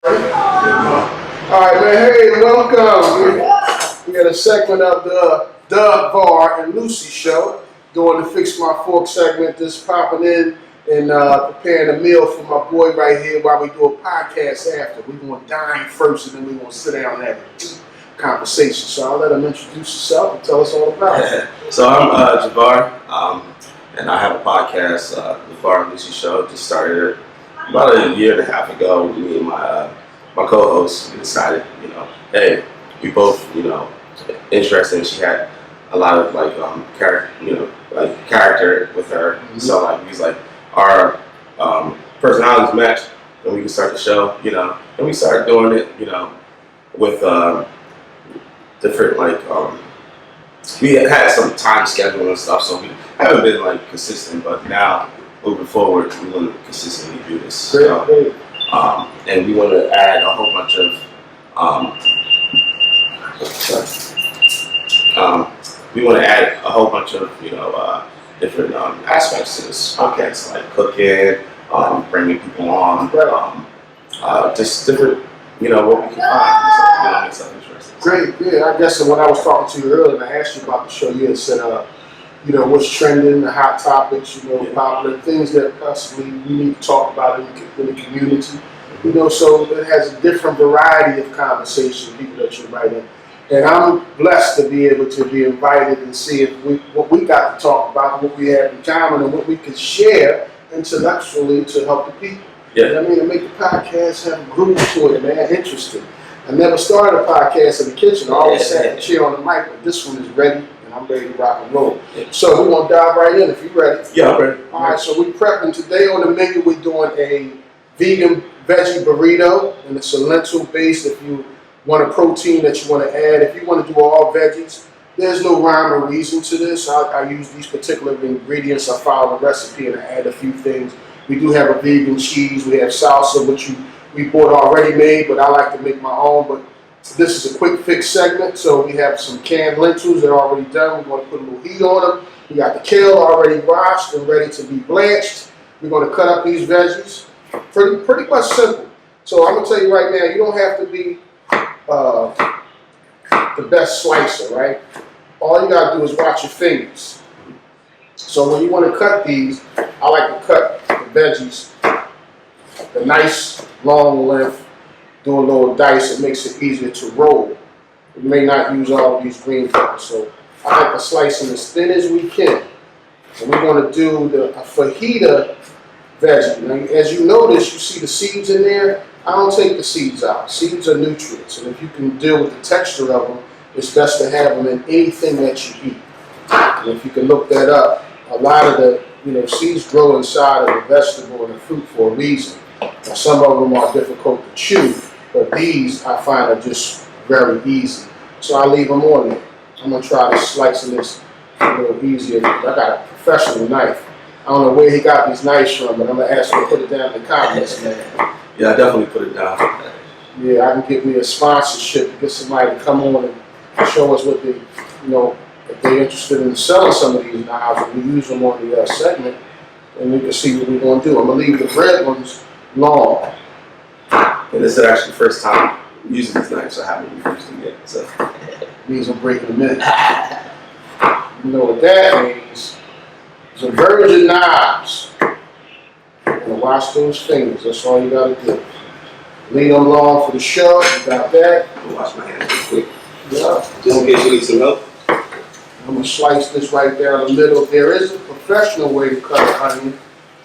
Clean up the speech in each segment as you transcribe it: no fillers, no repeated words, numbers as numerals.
All right, man. Hey, welcome. We had a segment of the Doug Bar and Lucy show, doing the Fix My Fork segment. Just popping in and preparing a meal for my boy right here while we do a podcast after. We're going to dine first, and then we're going to sit down and have a conversation. So I'll let him introduce himself and tell us all about it. So I'm Jabbar, and I have a podcast, the Bar and Lucy show. Just started it about a year and a half ago. Me and my co-host, we decided, hey, we both, interested. She had a lot of character with her. Mm-hmm. So we was our personalities matched, and we could start the show, and we started doing it, with different we had some time schedule and stuff, so we haven't been consistent, but now moving forward, we want to consistently do this. Great. And we want to add a whole bunch of different aspects to this podcast, like cooking, bringing people on, just different, what we can find, make stuff interesting. Great, yeah. I guess when I was talking to you earlier and I asked you about the show, you had said, what's trending, the hot topics, popular things that possibly we need to talk about in the community. So it has a different variety of conversation, people that you invite in. And I'm blessed to be able to be invited and see what we got to talk about, what we have in common, and what we can share intellectually to help the people. Yeah. To make the podcast have a groove to it, man, interesting. I never started a podcast in the kitchen. I always sat and chill on the mic, but this one is ready. I'm ready to rock and roll. Yeah. So we're going to dive right in if you're ready. Yeah, I'm ready. All right, so we're prepping. Today on the menu, we're doing a vegan veggie burrito, and it's a lentil based. If you want a protein that you want to add, if you want to do all veggies, there's no rhyme or reason to this. I use these particular ingredients. I follow the recipe and I add a few things. We do have a vegan cheese. We have salsa, which we bought already made, but I like to make my own. But this is a quick fix segment, so we have some canned lentils that are already done. We're going to put a little heat on them. We got the kale already washed and ready to be blanched. We're going to cut up these veggies. Pretty much simple. So I'm going to tell you right now, you don't have to be the best slicer, right? All you got to do is watch your fingers. So when you want to cut these, I like to cut the veggies the nice long length. Do a little dice, it makes it easier to roll. We may not use all of these green peppers, so I like to slice them as thin as we can. And we're going to do the fajita veggie. Now, as you notice, you see the seeds in there. I don't take the seeds out. Seeds are nutrients, and if you can deal with the texture of them, it's best to have them in anything that you eat. And if you can look that up, a lot of the seeds grow inside of a vegetable and a fruit for a reason. Now, some of them are difficult to chew, but these I find are just very easy. So I leave them on there. I'm going to try to slice this a little easier. I got a professional knife. I don't know where he got these knives from, but I'm going to ask him to put it down in the comments, man. Yeah, I definitely put it down. Yeah, I can get me a sponsorship to get somebody to come on and show us what they, if they're interested in selling some of these knives, and we use them on the segment, and we can see what we're going to do. I'm going to leave the red ones long. And this is actually the first time using these knives, so I haven't used them yet. So means I'm breaking them in. You know what that means? Some virgin knives. You're gonna wash those fingers. That's all you gotta do. Leave them long for the show. You got that. I'll wash my hands real quick. Yeah. Just in case you need some help. I'm gonna slice this right down the middle. There is a professional way to cut an onion,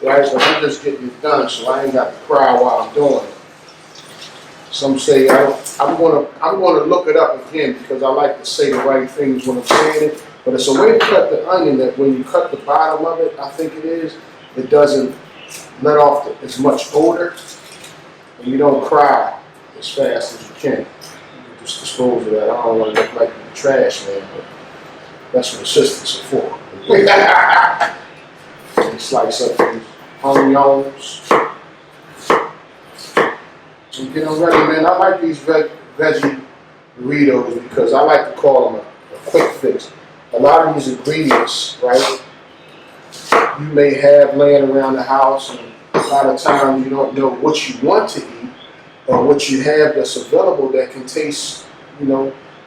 right? But I'm just getting it done, so I ain't got to cry while I'm doing it. Some say I'm gonna look it up again because I like to say the right things when I'm saying it. But it's a way to cut the onion that when you cut the bottom of it, I think it doesn't let off as much odor, and you don't cry as fast as you can. You just dispose of that. I don't want to look like the trash man, but that's what assistants are for. You slice up these onions. And get them ready, man. I like these veggie burritos because I like to call them a quick fix. A lot of these ingredients, right, you may have laying around the house, and a lot of times you don't know what you want to eat, or what you have that's available that can taste,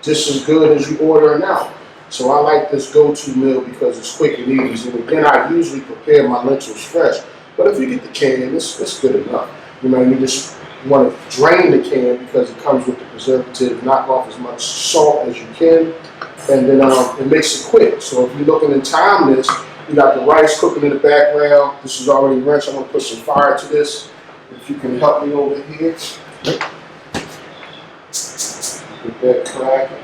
just as good as you ordering out. So I like this go-to meal because it's quick and easy. And again, I usually prepare my lentils fresh. But if you get the can, it's good enough. You just want to drain the can because it comes with the preservative. Knock off as much salt as you can, and then it makes it quick. So if you're looking to time this, you got the rice cooking in the background. This is already rinsed. I'm gonna put some fire to this. If you can help me over here, get that cracking.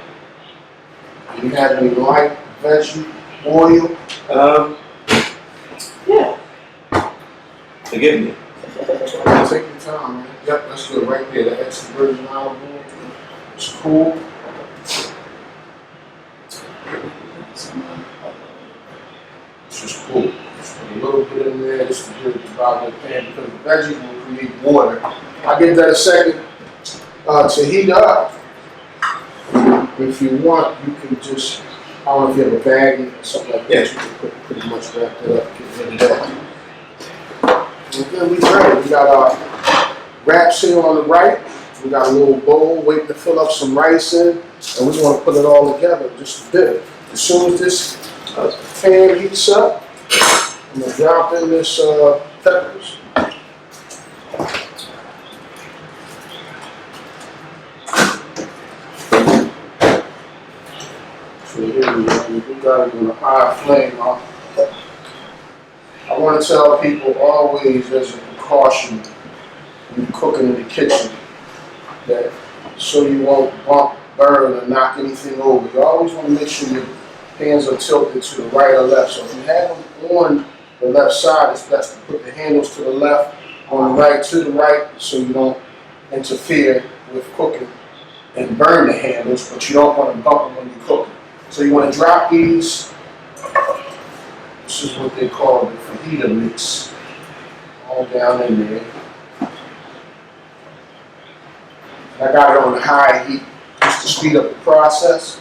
Do you have any light veggie oil? Yeah. Forgive me. Take your time, man. Yep, that's good right there. The extra virgin olive oil. It's cool. It's just cool. Just put a little bit in there just to get it about the pan because the veggies will create water. I'll give that a second to heat up. If you want, you can just, I don't know if you have a baggie or something like that, you can pretty much wrap that up, get rid of that. And then we ready. We got our wraps here on the right. We got a little bowl waiting to fill up some rice in, and we want to put it all together just a bit. As soon as this pan heats up, I'm going to drop in this peppers. So here we go. We got it on a high flame. I want to tell people always as a precaution when you're cooking in the kitchen that so you won't bump, burn, or knock anything over. You always want to make sure your hands are tilted to the right or left. So if you have them on the left side, it's best to put the handles to the left, on the right to the right, so you don't interfere with cooking and burn the handles, but you don't want to bump them when you're cooking. So you want to drop these. This is what they call the fajita mix. All down in there. I got it on high heat just to speed up the process.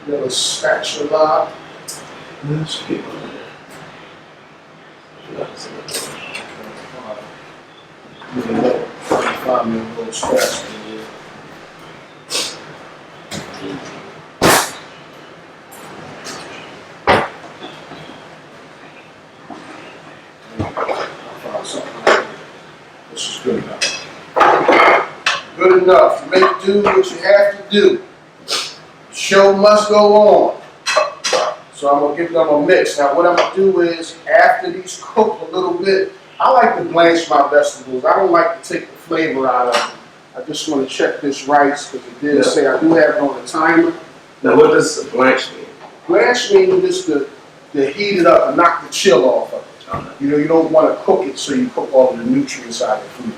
Little spatula. Let's keep on Find me a little spatula here. This is good enough. Good enough to make do what you have to do. Show must go on. So I'm going to give them a mix. Now what I'm going to do is, after these cook a little bit, I like to blanch my vegetables. I don't like to take the flavor out of them. I just want to check this rice because it did say I do have it on the timer. Now what does blanch mean? Blanch means just to heat it up and knock the chill off of it. You don't want to cook it so you cook all of the nutrients out of the food.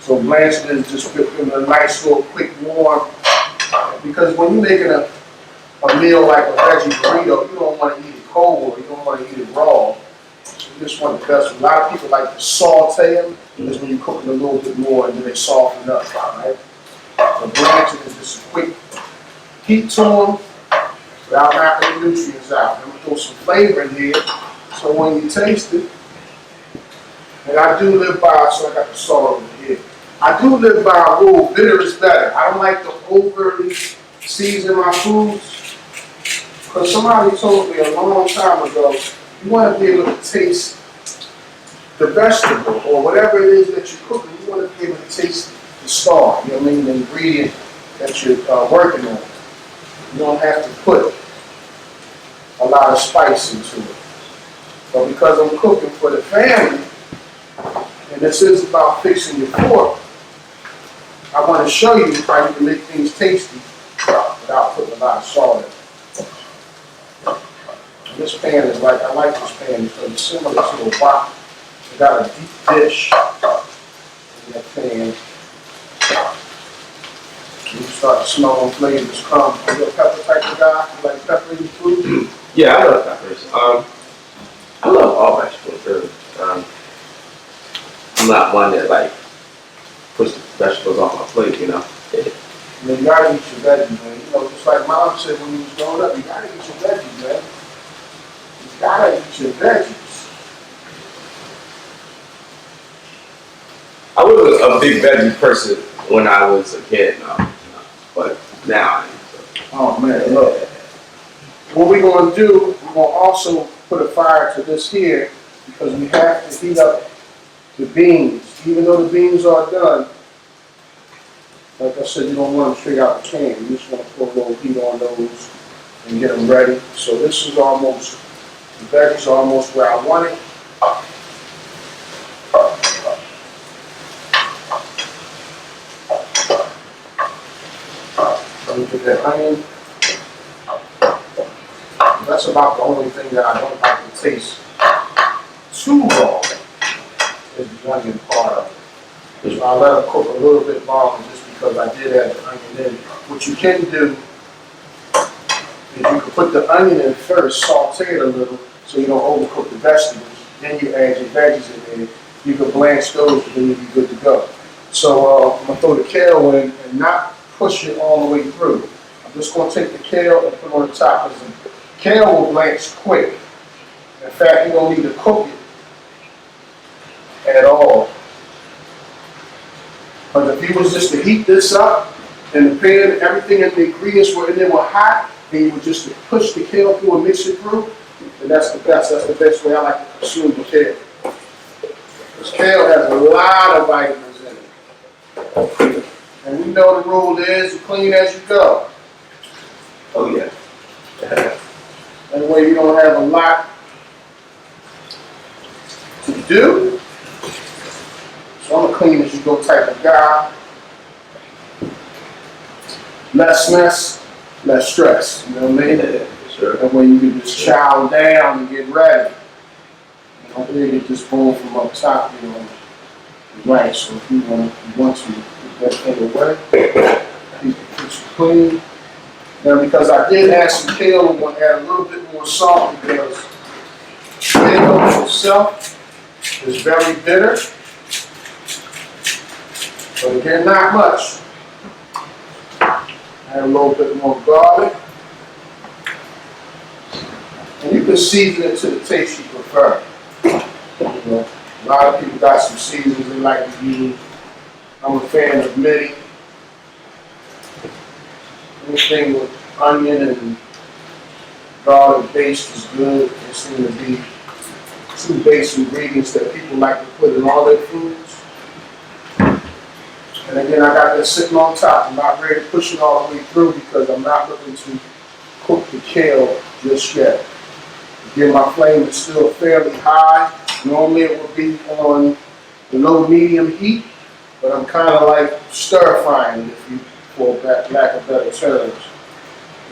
So blanch it is just give it a nice little quick warm. Because when you're making a meal like a veggie burrito, you don't want to eat it cold or you don't want to eat it raw. You just want the best. A lot of people like to saute them because when you cook it a little bit more and then they soften up, right? So blanching is just a quick heat to them without knocking the nutrients out. I'm going to throw some flavor in here so when you taste it, and I do live by, so I got the salt over here. I do live by a rule, bitter is better. I don't like to overly season my foods because somebody told me a long time ago, you want to be able to taste the vegetable or whatever it is that you're cooking. You want to be able to taste the star, you know what I mean, the ingredient that you're working on. You don't have to put a lot of spice into it. But because I'm cooking for the family, and this is about fixing your pork, I want to show you how you can make things tasty without putting a lot of salt in. And this pan is like, I like this pan because it's similar to a wok. It got a deep dish in that pan. You start smelling flavors come. Are you a pepper type of guy? You like pepper in your food? Yeah, I love peppers. I love all vegetables, really. I'm not one that like push the vegetables off my plate, you know. You gotta eat your veggies, man. Just like Mom said when you was growing up, you gotta eat your veggies, man. You gotta eat your veggies. I was a big veggie person when I was a kid, but now I am. Oh man, look. What we're gonna do, we're gonna also put a fire to this here because we have to heat up the beans. Even though the beans are done, like I said, you don't want them straight out the can. You just want to put a little heat on those and get them ready. So this is almost, the veggies are almost where I want it. Let me put that onion. That's about the only thing that I don't like to taste too raw is the onion part of it. So I let it cook a little bit longer just because I did add the onion in. What you can do is you can put the onion in first, saute it a little so you don't overcook the vegetables. Then you add your veggies in there. You can blanch those and then you'll be good to go. So I'm going to throw the kale in and not push it all the way through. I'm just going to take the kale and put it on the top. Because the kale will blanch quick. In fact, you don't need to cook it at all. But if you was just to heat this up in the pan, everything in the ingredients were in there were hot, and you would just push the kale through and mix it through, and that's the best. That's the best way I like to consume the kale. Because kale has a lot of vitamins in it. And we know the rule is clean as you go. Oh yeah. That way you don't have a lot to do. So I'm a clean as you go type of guy. Less mess, less stress. You know what I mean? Yeah, sure. That way you can just chow down and get ready. You don't really get this bowl from up top, you know. Right, so if you want to get that thing away, keep it clean. Now because I did add some kale, I'm going to add a little bit more salt because kale itself is very bitter. But again, not much. Add a little bit more garlic. And you can season it to the taste you prefer. You know, a lot of people got some seasonings they like to use. I'm a fan of midi. Anything with onion and garlic based is good. There seem to be two base ingredients that people like to put in all their foods. And again, I got that sitting on top. I'm not ready to push it all the way through because I'm not looking to cook the kale just yet. Again, my flame is still fairly high. Normally it would be on the low medium heat, but I'm kind of like stir frying if you, for lack of better terms.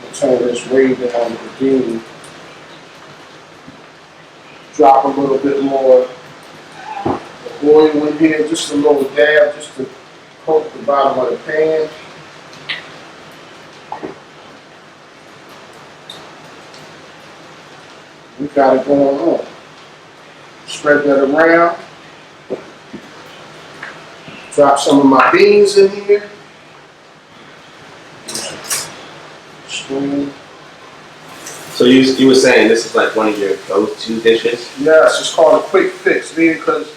I'm turn this way down the bean. Drop a little bit more oil in here, just a little dab, just to coat the bottom of the pan. We got it going on. Spread that around. Drop some of my beans in here. Spoon. So you were saying this is like one of your go-to dishes? Yes, it's called a quick fix, man, because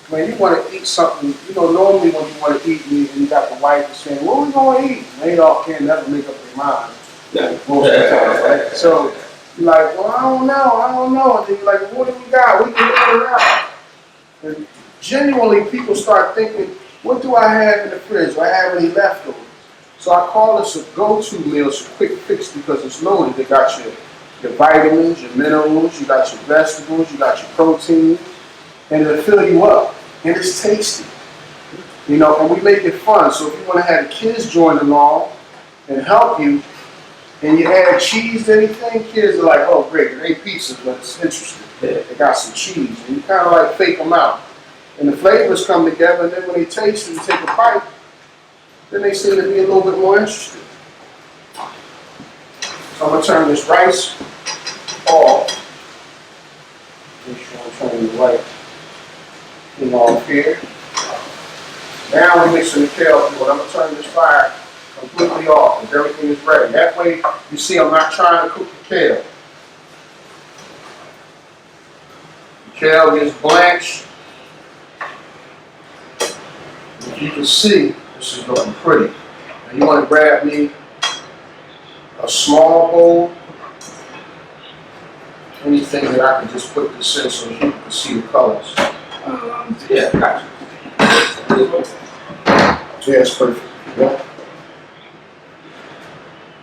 when you want to eat something, you know, normally when you want to eat and you got the wife is saying, what are we going to eat? And they all can't never make up their mind. No. Most of the time, right? So you're like, well, I don't know. And then you're like, well, what do we got? We can figure it out. And genuinely, people start thinking, what do I have in the fridge? Do I have any leftovers? So I call this a go-to meal. It's a quick fix because it's loaded. They got your vitamins, your minerals, you got your vegetables, you got your protein, and it'll fill you up. And it's tasty. You know, and we make it fun. So if you want to have the kids join along and help you, and you add cheese to anything, kids are like, oh great, it ain't pizza, but it's interesting. They got some cheese. And you kind of like fake them out. And the flavors come together, and then when they taste it and take a bite, then they seem to be a little bit more interested. So I'm going to turn this rice off. Make sure I'm turning the right thing off here. Now we're mixing the kale through it. I'm going to turn this fire completely off because everything is ready. That way, you see I'm not trying to cook the kale. The kale gets blanched. You can see this is looking pretty. Now you want to grab me a small bowl, anything that I can just put this in so you can see the colors. Yeah, gotcha. Yeah, it's perfect. Yeah.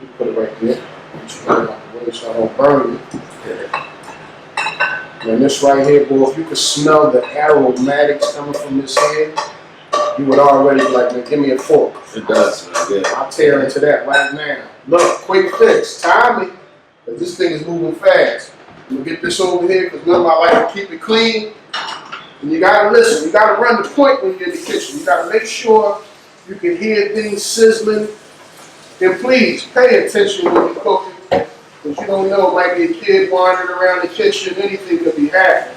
You put it right there. Just put it out the way so I don't burn it. And this right here, boy, if you could smell the aromatics coming from this head, you would already be like, man, give me a fork. It does smell good. I'll tear into that right now. Look, quick fix, timing, because this thing is moving fast. I'm gonna get this over here, because remember I like to keep it clean. And you gotta listen, you gotta run the point when you're in the kitchen. You gotta make sure you can hear things sizzling. And please, pay attention when you're cooking, because you don't know, it might be a kid wandering around the kitchen, anything could be happening.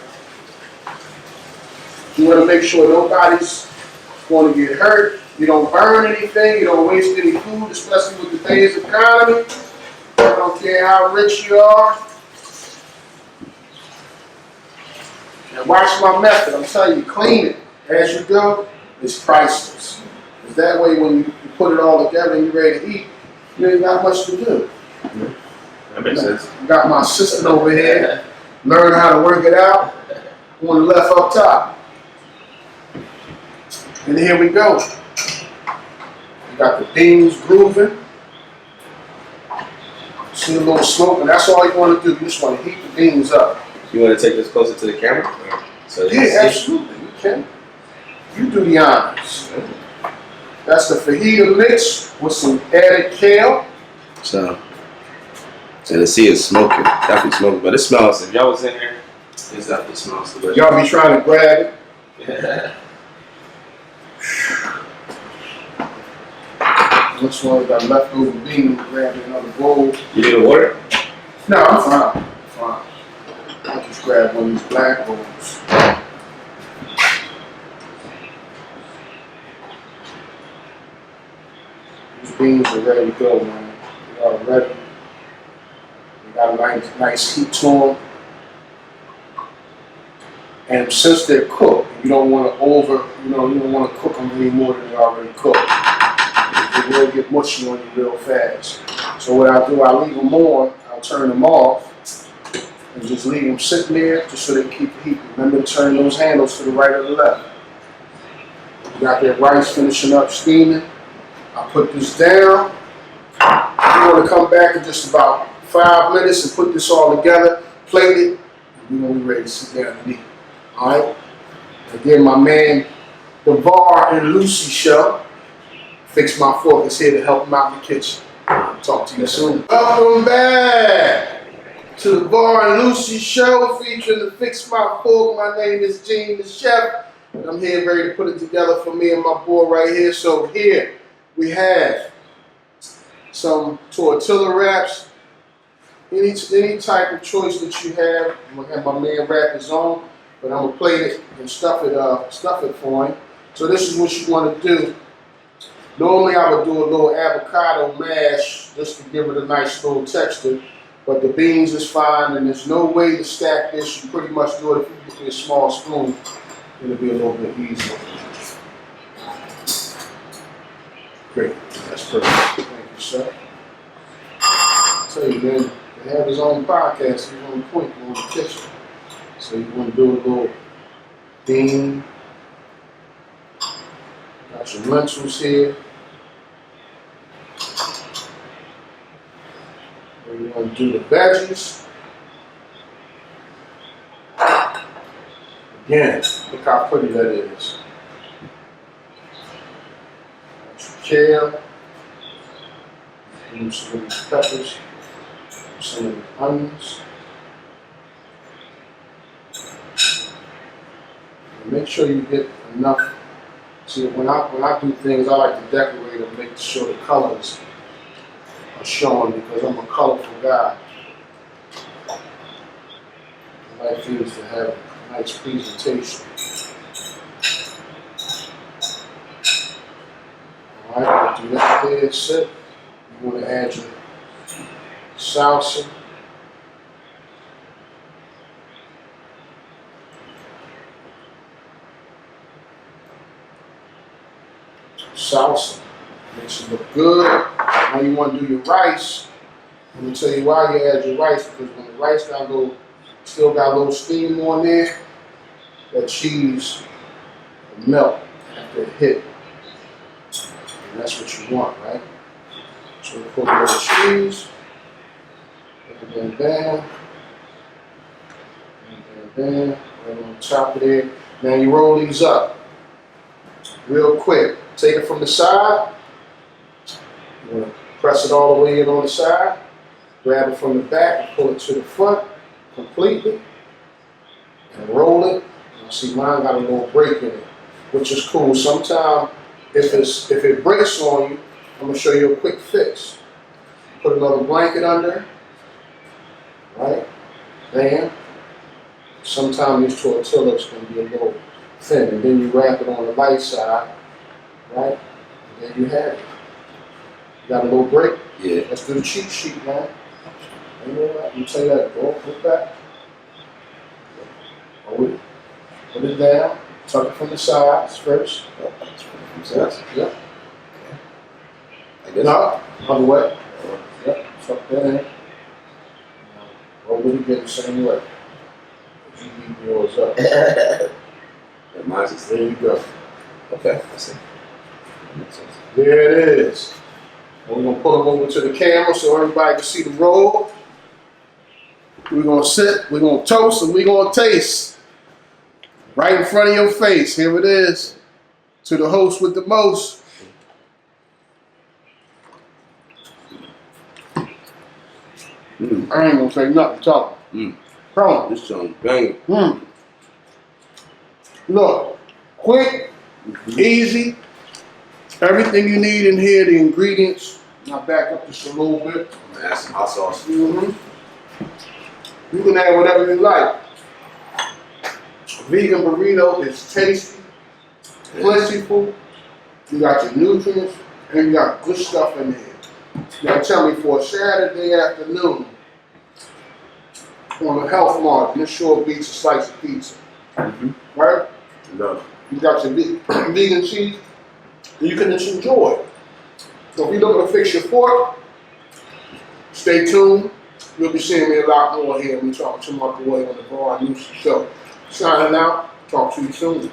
You wanna make sure nobody's gonna get hurt. You don't burn anything, you don't waste any food, especially with today's economy. I don't care how rich you are. And watch my method, I'm telling you, clean it as you go. It's priceless. Because that way when you put it all together and you're ready to eat, you ain't got much to do. That makes sense. I got my assistant over here, learn how to work it out. On the left up top. And here we go. We got the beans grooving. See a little smoke, and that's all you want to do. You just want to heat the beans up. You want to take this closer to the camera? So Yeah, absolutely. You can. You do the honors. That's the fajita mix with some added kale. So the sea is smoking. Definitely smoking. But it smells, if y'all was in here, it definitely smells delicious. Y'all be trying to grab it. Yeah. Which one got leftover beans? Grab another bowl. You need a water? No, I'm fine. I'm fine. I'll just grab one of these black bowls. These beans are ready to go, man. They are ready. They got a nice heat to them. And since they're cooked, you don't want to you don't want to cook them any more than they're already cooked. They will get mushy on you real fast. So what I'll do, I'll leave them on, I'll turn them off, and just leave them sitting there just so they keep heat. Remember to turn those handles to the right or the left. You got that rice finishing up steaming. I'll put this down. You want to come back in just about 5 minutes and put this all together, plate it, and we're going to be ready to sit down and eat. Alright? Again, my man, the Bar and Lucy show. Fix My Fork is here to help him out in the kitchen. Talk to you soon. Welcome back to the Bar and Lucy show featuring the Fix My Fork. My name is Gene, the chef, and I'm here ready to put it together for me and my boy right here. So here we have some tortilla wraps. Any type of choice that you have. I'm gonna have my man wrap his own, but I'm gonna plate it and stuff it for him. So this is what you want to do. Normally I would do a little avocado mash just to give it a nice little texture, but the beans is fine and there's no way to stack this. You pretty much do it if you get me a small spoon, it'll be a little bit easier. Great, that's perfect. Thank you, sir. I tell you, man, to have his own podcast, he's on point, he's on the kitchen. So you want to do a little bean. Got your lentils here. And you want to do the veggies. Again, look how pretty that is. Got your kale. Some of these peppers. Some of the onions. And make sure you get enough. See, when I do things, I like to decorate and make sure the colors are showing because I'm a colorful guy. I like things to have a nice presentation. Alright, do that there, sit. You want to add your salsa. salsa. Makes it look good. Now you want to do your rice. Let me tell you why you add your rice, because when the rice still got a little steam on there, that cheese will melt after it hit. And that's what you want, right? So we put a little cheese, and bam, right on top of there. Now you roll these up real quick. Take it from the side. You want to press it all the way in on the side. Grab it from the back and pull it to the front completely. And roll it. You see, mine got a little break in it, which is cool. Sometimes if it breaks on you, I'm gonna show you a quick fix. Put another blanket under, right? Bam. Sometimes these tortillas can be a little thin, and then you wrap it on the light side, right? And then you have it. You got a little break? Yeah. Let's do the cheat sheet, man. You know what? Let me tell you that. Go put that. Put it down. Tuck it from the sides first. Yes. Yep. I guess. No, other way. Yep. Tuck that in. Roll it again the same way. You leave yours up. And mine's just There you go. okay. I see. Makes sense. There it is. And we're gonna pull them over to the camera so everybody can see the roll. We're gonna sit, we're gonna toast, and we're gonna taste. Right in front of your face. Here it is. To the host with the most. I ain't gonna say nothing. Talk. Come on. This song banging. Look, quick, easy. Everything you need in here, the ingredients. Now back up just a little bit. I'm gonna add some hot sauce. You can add whatever you like. Vegan burrito is tasty, plentiful. You got your nutrients, and you got good stuff in there. Now tell me, for a Saturday afternoon on a health margin, this sure beats a slice of pizza, right? No. You got your vegan cheese, and you can just enjoy it. So if you're looking to fix your fork, stay tuned. You'll be seeing me a lot more here. We talk to my boy on the Bar News Show. Signing out. Talk to you soon.